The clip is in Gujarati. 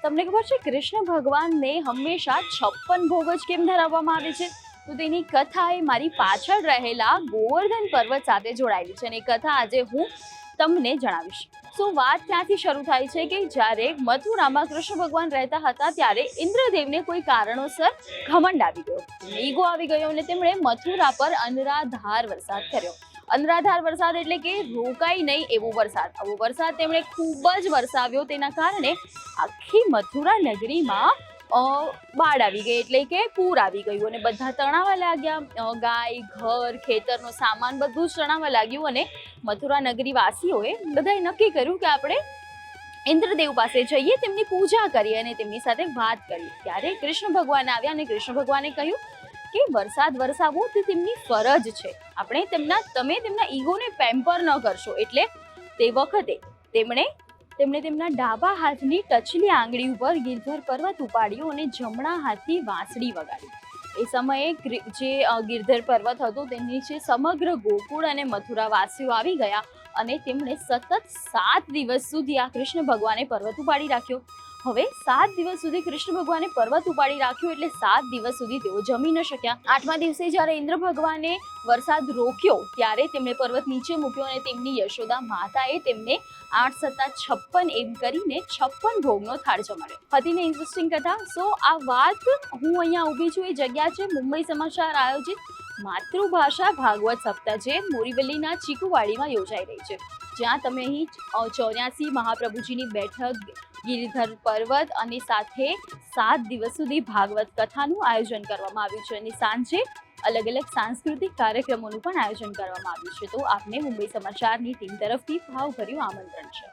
તમને ખબર છે કૃષ્ણ ભગવાનને હંમેશા 56 ભોગ જ કેમ ધરાવવામાં આવે છે? તો તેની કથા એ મારી પાછળ રહેલા ગોવર્ધન પર્વત સાથે જોડાયેલી છે અને એ કથા આજે હું તમને જણાવીશ. સો વાત ત્યાંથી શરૂ થાય છે કે જ્યારે મથુરામાં કૃષ્ણ ભગવાન રહેતા હતા ત્યારે ઇન્દ્રદેવને કોઈ કારણોસર ઘમંડ આવી ગયો, ઈગો આવી ગયો અને તેમણે મથુરા પર અનરાધાર વરસાદ કર્યો. અનરાધાર વરસાદ એટલે કે રોકાઈ નહીં એવો વરસાદ. આવો વરસાદ તેમણે ખૂબ જ વરસાવ્યો, તેના કારણે આખી મથુરા નગરીમાં બાઢ આવી ગઈ, એટલે કે પૂર આવી ગયું અને બધા તણાવા લાગ્યા. ગાય, ઘર, ખેતરનો સામાન બધું જ તણાવા લાગ્યું અને મથુરા નગરી વાસીઓએ બધાએ નક્કી કર્યું કે આપણે ઇન્દ્રદેવ પાસે જઈએ, તેમની પૂજા કરીએ અને તેમની સાથે વાત કરીએ. ત્યારે કૃષ્ણ ભગવાન આવ્યા અને કૃષ્ણ ભગવાને કહ્યું કે વરસાદ વરસાવવો તે તેમની ફરજ છે, તમે તેમના ઈગોને પેમ્પર ન કરશો. એટલે તે વખતે તેમણે તેમના ડાબા હાથની ટચલી આંગળી ઉપર ગિરધર પર્વત ઉપાડ્યો અને જમણા હાથથી વાંસળી વગાડી. એ સમયે જે ગિરધર પર્વત હતો તેની નીચે સમગ્ર ગોકુળ અને મથુરા વાસીઓ આવી ગયા અને તેમણે સતત 7 દિવસ સુધી આ કૃષ્ણ ભગવાને પર્વત ઉપાડી રાખ્યો. હવે 7 દિવસ સુધી કૃષ્ણ ભગવાને પર્વત ઉપાડી રાખ્યો એટલે 7 દિવસ સુધી તેઓ જમી ન શક્યા. 8મા દિવસે જ્યારે ઇન્દ્ર ભગવાને વરસાદ રોક્યો ત્યારે તેમણે પર્વત નીચે મૂક્યો અને તેમની યશોદા માતાએ તેમને 8 સત્તા 56 એમ કરીને 56 ભોગનો થાળ જમાડ્યો. હતી ને ઇન્ટરેસ્ટિંગ કથા? સો આ વાત હું અહીંયા ઊભી છું એ જગ્યા છે મુંબઈ સમાચાર આયોજિત માતૃભાષા ભાગવત સપ્તાહ જે મોરીવલીના ચીકુવાડીમાં યોજાઈ રહી છે, જ્યાં તમે અહીં 84 મહાપ્રભુજીની બેઠક, ગિરિધર પર્વત અને સાથે 7 દિવસ સુધી ભાગવત કથાનું આયોજન કરવામાં આવ્યું છે અને સાંજે અલગ અલગ સાંસ્કૃતિક કાર્યક્રમોનું પણ આયોજન કરવામાં આવ્યું છે. તો આપને મુંબઈ સમાચારની ટીમ તરફથી ભાવભર્યું આમંત્રણ છે.